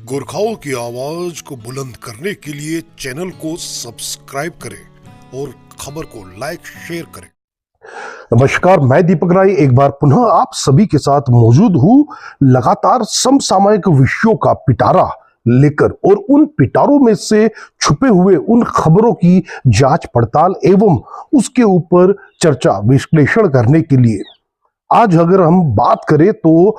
गोरखाओं की आवाज को बुलंद करने के लिए चैनल को सब्सक्राइब करें और खबर को लाइक शेयर करें। नमस्कार, मैं दीपक राय एक बार पुनः आप सभी के साथ मौजूद हूँ लगातार समसामयिक विषयों का पिटारा लेकर और उन पिटारों में से छुपे हुए उन खबरों की जांच पड़ताल एवं उसके ऊपर चर्चा विश्लेषण करने के लिए आज अगर हम बात करें तो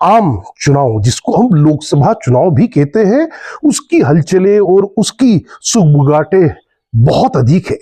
आम चुनाव जिसको हम लोकसभा चुनाव भी कहते हैं उसकी हलचलें और उसकी सुगबुगाहटें बहुत अधिक है।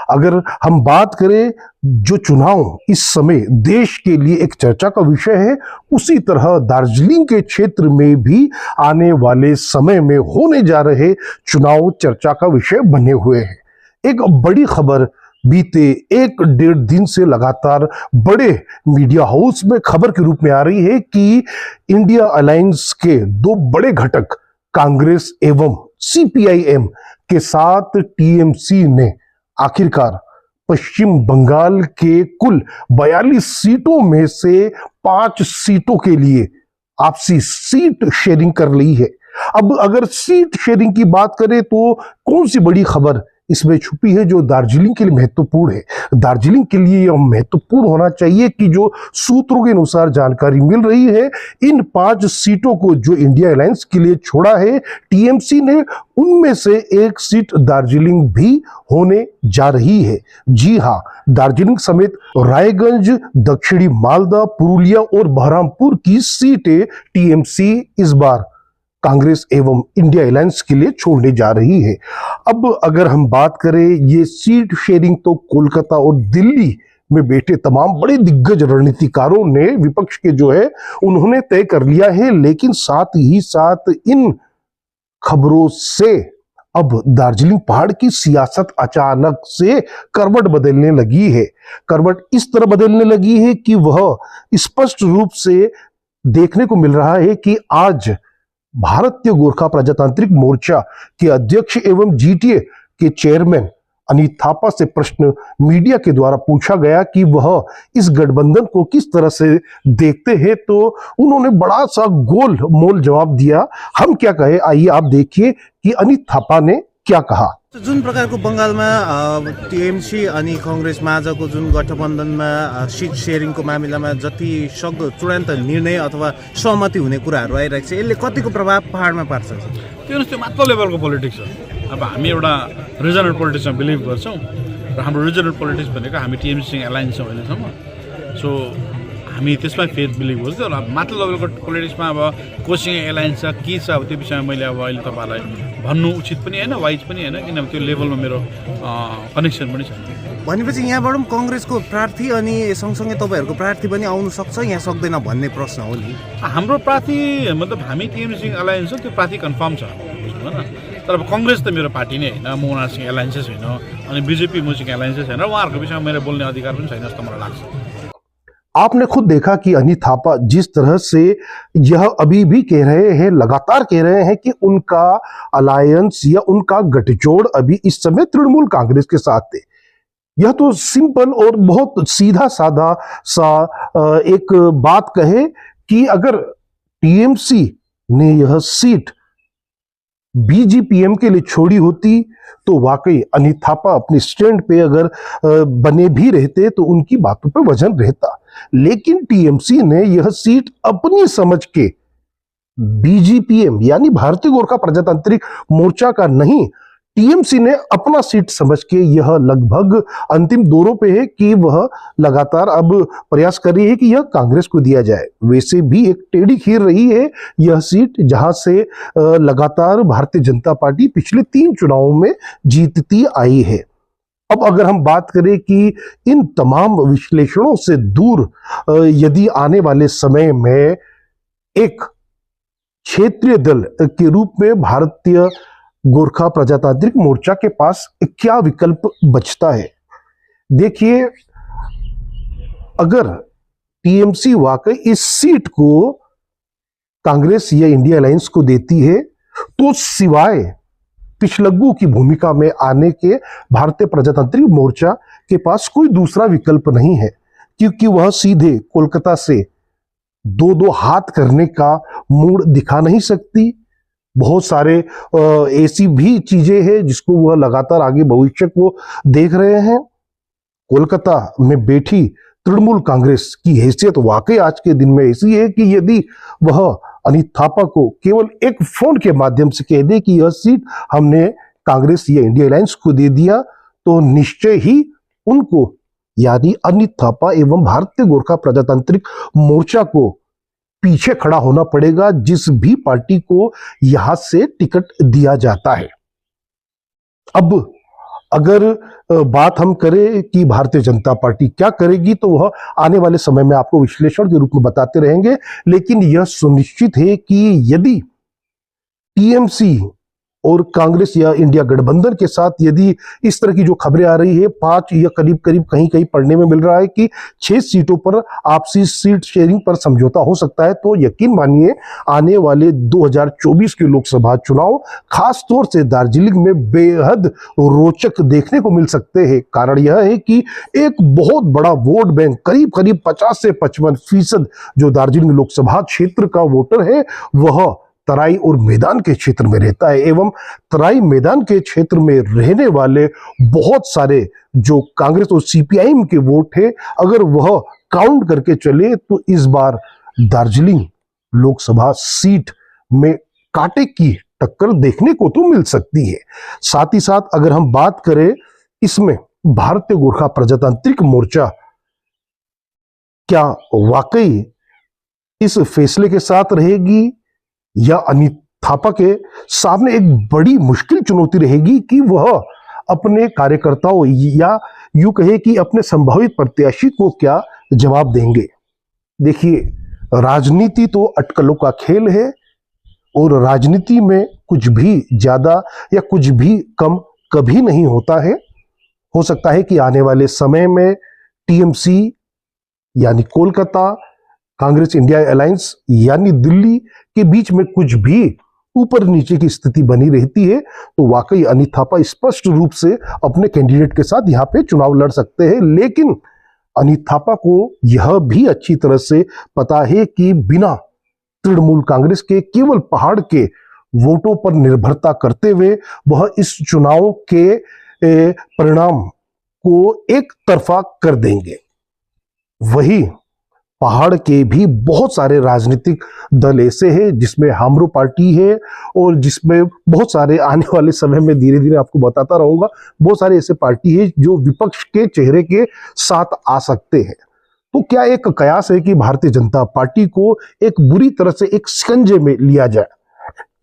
अगर हम बात करें जो चुनाव इस समय देश के लिए एक चर्चा का विषय है, उसी तरह दार्जिलिंग के क्षेत्र में भी आने वाले समय में होने जा रहे चुनाव चर्चा का विषय बने हुए हैं। एक बड़ी खबर बीते एक डेढ़ दिन से लगातार बड़े मीडिया हाउस में खबर के रूप में आ रही है कि इंडिया अलायंस के दो बड़े घटक कांग्रेस एवं सीपीआईएम के साथ टीएमसी ने आखिरकार पश्चिम बंगाल के कुल 42 सीटों में से 5 सीटों के लिए आपसी सीट शेयरिंग कर ली है। अब अगर सीट शेयरिंग की बात करें तो कौन सी बड़ी खबर इसमें छुपी है जो दार्जिलिंग के लिए महत्वपूर्ण है। दार्जिलिंग के लिए यह महत्वपूर्ण होना चाहिए कि जो सूत्रों के अनुसार जानकारी मिल रही है, इन 5 सीटों को जो इंडिया अलायंस के लिए छोड़ा है टीएमसी ने, उनमें से एक सीट दार्जिलिंग भी होने जा रही है। जी हां, दार्जिलिंग समेत रायगंज, दक्षिणी मालदा, पुरुलिया और बहरामपुर की सीटें टीएमसी इस बार कांग्रेस एवं इंडिया अलायंस के लिए छोड़ने जा रही है। अब अगर हम बात करें ये सीट शेयरिंग तो कोलकाता और दिल्ली में बैठे तमाम बड़े दिग्गज रणनीतिकारों ने, विपक्ष के जो है, उन्होंने तय कर लिया है। लेकिन साथ ही साथ इन खबरों से अब दार्जिलिंग पहाड़ की सियासत अचानक से करवट बदलने लगी है। करवट इस तरह बदलने लगी है कि वह स्पष्ट रूप से देखने को मिल रहा है कि आज भारतीय गोरखा प्रजातांत्रिक मोर्चा के अध्यक्ष एवं जीटीए के चेयरमैन अनित थापा से प्रश्न मीडिया के द्वारा पूछा गया कि वह इस गठबंधन को किस तरह से देखते हैं, तो उन्होंने बड़ा सा गोल मोल जवाब दिया। हम क्या कहे, आइए आप देखिए कि अनित थापा ने क्या कहा। जुन प्रकारको बंगालमा टीएमसी अनि कांग्रेस माझको जुन गठबन्धनमा सिट शेयरिङको मामिलामा जति सक्दो चूडान्त निर्णय अथवा सहमति हुने कुराहरू आइरहेको छ, यसले कतिको प्रभाव पहाडमा पार्छ? त्यो माथिल्लो लेभलको पोलिटिक्स हो। अब हामी एउटा रिजनल पोलिटिक्समा बिलिभ गर्छौँ र हाम्रो रिजनल पोलिटिक्स भनेको हामी टीएमसी एलायन्स छौँ अहिलेसम्म। सो हामी त्यसमा फेथ बिलिभ गर्छौँ। र माथिल्लो लेभलको पोलिटिक्समा अब कोसँग एलायन्स छ के छ, अब त्यो विषयमा मैले अब अहिले तपाईँहरूलाई भन्नु उचित पनि होइन, वाइज पनि होइन, किनभने त्यो लेभलमा मेरो कनेक्सन पनि छ। भनेपछि यहाँबाट पनि कांग्रेसको प्रार्थी अनि सँगसँगै तपाईँहरूको प्रार्थी पनि आउनु सक्छ, यहाँ सक्दैन भन्ने प्रश्न हो नि। हाम्रो प्रार्थी मतलब हामी टीएमसी एलायन्स हो, त्यो प्रार्थी कन्फर्म छ, बुझ्नु भएन। तर अब कांग्रेस त मेरो पार्टी नै होइन, म उनीहरूसँग एलायन्सै छैन, अनि बिजेपी मसँग एलायन्सै छैन, उहाँहरूको विषयमा मेरो बोल्ने अधिकार पनि छैन जस्तो मलाई लाग्छ। आपने खुद देखा कि अनित थापा जिस तरह से यह अभी भी कह रहे हैं, लगातार कह रहे हैं कि उनका अलायंस या उनका गठजोड़ अभी इस समय तृणमूल कांग्रेस के साथ है। यह तो सिंपल और बहुत सीधा साधा सा एक बात कहे कि अगर टीएमसी ने यह सीट बीजीपीएम के लिए छोड़ी होती तो वाकई अनित थापा अपने स्टैंड पे अगर बने भी रहते तो उनकी बातों पे वजन रहता। लेकिन टीएमसी ने यह सीट अपनी समझ के बीजीपीएम यानी भारतीय गोरखा प्रजातांत्रिक मोर्चा का नहीं, टीएमसी ने अपना सीट समझ के यह लगभग अंतिम दौरों पे है कि वह लगातार अब प्रयास कर रही है कि यह कांग्रेस को दिया जाए। वैसे भी एक टेढ़ी खीर रही है यह सीट, जहां से लगातार भारतीय जनता पार्टी पिछले 3 चुनावों में जीतती आई है। अब अगर हम बात करें कि इन तमाम विश्लेषणों से दूर यदि आने वाले समय में एक क्षेत्रीय दल के रूप में भारतीय गोरखा प्रजातांत्रिक मोर्चा के पास क्या विकल्प बचता है। देखिए, अगर टीएमसी वाकई इस सीट को कांग्रेस या इंडिया अलायंस को देती है तो सिवाय पिछलग्गू की भूमिका में आने के भारतीय प्रजातांत्रिक मोर्चा के पास कोई दूसरा विकल्प नहीं है, क्योंकि वह सीधे कोलकाता से 2-2 हाथ करने का मूड दिखा नहीं सकती। बहुत सारे ऐसी भी चीजें हैं जिसको वह लगातार आगे भविष्य को देख रहे हैं। कोलकाता में बैठी तृणमूल कांग्रेस की हैसियत वाकई आज के दिन में ऐसी है कि यदि वह अनित थापा को केवल एक फोन के माध्यम से कह दे कि यह सीट हमने कांग्रेस या इंडिया अलायंस को दे दिया, तो निश्चय ही उनको यानी अनित थापा एवं भारतीय गोरखा प्रजातांत्रिक मोर्चा को पीछे खड़ा होना पड़ेगा जिस भी पार्टी को यहां से टिकट दिया जाता है। अब अगर बात हम करें कि भारतीय जनता पार्टी क्या करेगी, तो वह आने वाले समय में आपको विश्लेषण के रूप में बताते रहेंगे, लेकिन यह सुनिश्चित है कि यदि टीएमसी और कांग्रेस या इंडिया गठबंधन के साथ यदि इस तरह की जो खबरें आ रही है, 5 या करीब करीब कहीं कहीं पढ़ने में मिल रहा है कि 6 सीटों पर आपसी सीट शेयरिंग पर समझौता हो सकता है, तो यकीन मानिए आने वाले 2024 के लोकसभा चुनाव खास तौर से दार्जिलिंग में बेहद रोचक देखने को मिल सकते हैं। कारण यह है कि एक बहुत बड़ा वोट बैंक करीब करीब 50 से 55% जो दार्जिलिंग लोकसभा क्षेत्र का वोटर है वह तराई और मैदान के क्षेत्र में रहता है, एवं तराई मैदान के क्षेत्र में रहने वाले बहुत सारे जो कांग्रेस और सीपीआईएम के वोट है, अगर वह काउंट करके चले तो इस बार दार्जिलिंग लोकसभा सीट में कांटे की टक्कर देखने को तो मिल सकती है। साथ ही साथ अगर हम बात करें इसमें भारतीय गोरखा प्रजातांत्रिक मोर्चा क्या वाकई इस फैसले के साथ रहेगी या अनित थापा के सामने एक बड़ी मुश्किल चुनौती रहेगी कि वह अपने कार्यकर्ताओं या यूं कहे कि अपने संभावित प्रत्याशी को क्या जवाब देंगे। देखिए, राजनीति तो अटकलों का खेल है और राजनीति में कुछ भी ज्यादा या कुछ भी कम कभी नहीं होता है। हो सकता है कि आने वाले समय में टीएमसी यानी कोलकाता, कांग्रेस इंडिया अलायंस यानी दिल्ली के बीच में कुछ भी ऊपर नीचे की स्थिति बनी रहती है, तो वाकई अनित थापा स्पष्ट रूप से अपने कैंडिडेट के साथ यहाँ पे चुनाव लड़ सकते हैं। लेकिन अनित थापा को यह भी अच्छी तरह से पता है कि बिना तृणमूल कांग्रेस के केवल पहाड़ के वोटों पर निर्भरता करते हुए वह इस चुनाव के परिणाम को एक तरफा कर देंगे। वही पहाड़ के भी बहुत सारे राजनीतिक दल ऐसे हैं जिसमें हमरो पार्टी है और जिसमें बहुत सारे आने वाले समय में धीरे धीरे आपको बताता रहूंगा, बहुत सारे ऐसे पार्टी है जो विपक्ष के चेहरे के साथ आ सकते हैं। तो क्या एक कयास है कि भारतीय जनता पार्टी को एक बुरी तरह से एक शिकंजे में लिया जाए?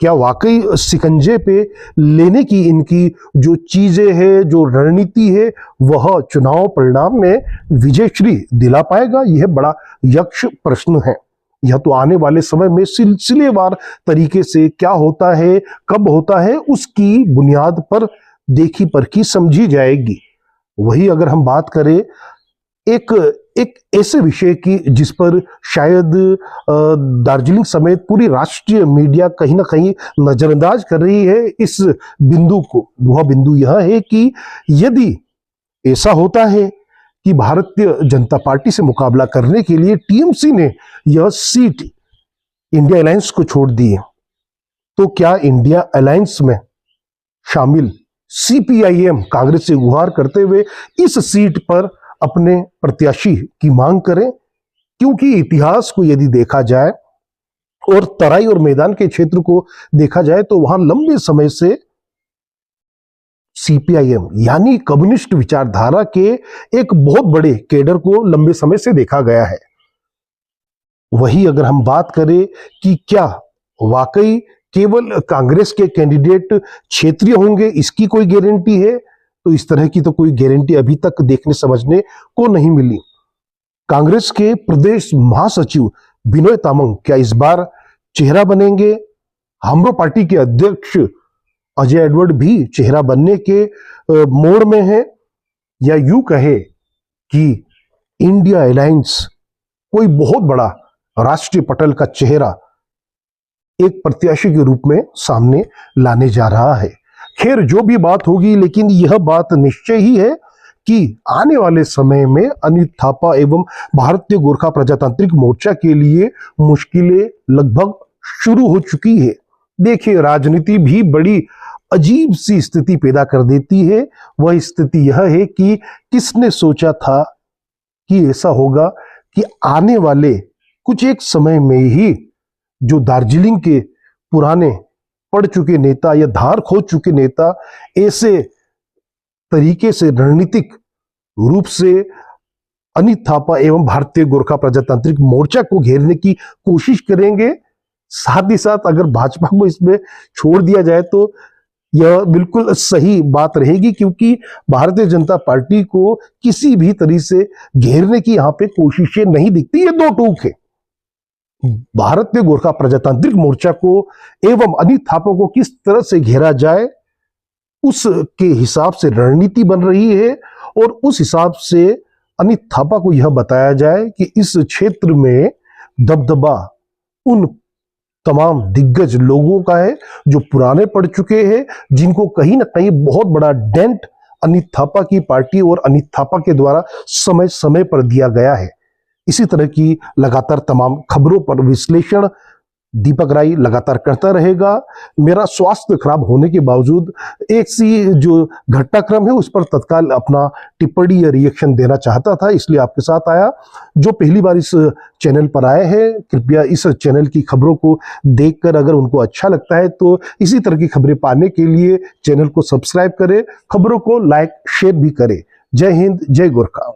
क्या वाकई शिकंजे पे लेने की इनकी जो चीजें है, जो रणनीति है, वह चुनाव परिणाम में विजयश्री दिला पाएगा? यह बड़ा यक्ष प्रश्न है। यह तो आने वाले समय में सिलसिलेवार तरीके से क्या होता है, कब होता है, उसकी बुनियाद पर देखी परखी समझी जाएगी। वही अगर हम बात करें एक ऐसे विषय की जिस पर शायद दार्जिलिंग समेत पूरी राष्ट्रीय मीडिया कहीं ना कहीं नजरअंदाज कर रही है इस बिंदु को, वह बिंदु यह है कि यदि ऐसा होता है कि भारतीय जनता पार्टी से मुकाबला करने के लिए टीएमसी ने यह सीट इंडिया अलायंस को छोड़ दी है, तो क्या इंडिया अलायंस में शामिल सीपीआईएम कांग्रेस से गुहार करते हुए इस सीट पर अपने प्रत्याशी की मांग करें? क्योंकि इतिहास को यदि देखा जाए और तराई और मैदान के क्षेत्र को देखा जाए तो वहां लंबे समय से सीपीआईएम यानी कम्युनिस्ट विचारधारा के एक बहुत बड़े कैडर को लंबे समय से देखा गया है। वही अगर हम बात करें कि क्या वाकई केवल कांग्रेस के कैंडिडेट क्षेत्रीय होंगे, इसकी कोई गारंटी है? तो इस तरह की तो कोई गारंटी अभी तक देखने समझने को नहीं मिली। कांग्रेस के प्रदेश महासचिव बिनोय तामंग क्या इस बार चेहरा बनेंगे? हमरो पार्टी के अध्यक्ष अजय एडवर्ड भी चेहरा बनने के मोड़ में है, या यूं कहे कि इंडिया अलायंस कोई बहुत बड़ा राष्ट्रीय पटल का चेहरा एक प्रत्याशी के रूप में सामने लाने जा रहा है। खैर, जो भी बात होगी, लेकिन यह बात निश्चय ही है कि आने वाले समय में अनित थापा एवं भारतीय गोरखा प्रजातांत्रिक मोर्चा के लिए मुश्किलें लगभग शुरू हो चुकी है। देखिए, राजनीति भी बड़ी अजीब सी स्थिति पैदा कर देती है। वह स्थिति यह है कि किसने सोचा था कि ऐसा होगा कि आने वाले कुछ एक समय में ही जो दार्जिलिंग के पुराने पढ़ चुके नेता या धार खोद चुके नेता ऐसे तरीके से रणनीतिक रूप से अनित थापा एवं भारतीय गोरखा प्रजातांत्रिक मोर्चा को घेरने की कोशिश करेंगे। साथ ही साथ अगर भाजपा को इसमें छोड़ दिया जाए तो यह बिल्कुल सही बात रहेगी, क्योंकि भारतीय जनता पार्टी को किसी भी तरह से घेरने की यहां पे कोशिशें नहीं दिखती। ये दो टूक है। भारतीय गोरखा प्रजातांत्रिक मोर्चा को एवं अनित थापा को किस तरह से घेरा जाए उसके हिसाब से रणनीति बन रही है, और उस हिसाब से अनित थापा को यह बताया जाए कि इस क्षेत्र में दबदबा उन तमाम दिग्गज लोगों का है जो पुराने पड़ चुके हैं, जिनको कहीं ना कहीं बहुत बड़ा डेंट अनित थापा की पार्टी और अनित थापा के द्वारा समय समय पर दिया गया है। इसी तरह की लगातार तमाम खबरों पर विश्लेषण दीपक राय लगातार करता रहेगा। मेरा स्वास्थ्य खराब होने के बावजूद एक सी जो घटनाक्रम है उस पर तत्काल अपना टिप्पणी या रिएक्शन देना चाहता था, इसलिए आपके साथ आया। जो पहली बार इस चैनल पर आए हैं, कृपया इस चैनल की खबरों को देखकर अगर उनको अच्छा लगता है तो इसी तरह की खबरें पाने के लिए चैनल को सब्सक्राइब करें, खबरों को लाइक शेयर भी करें। जय हिंद, जय गोरखा।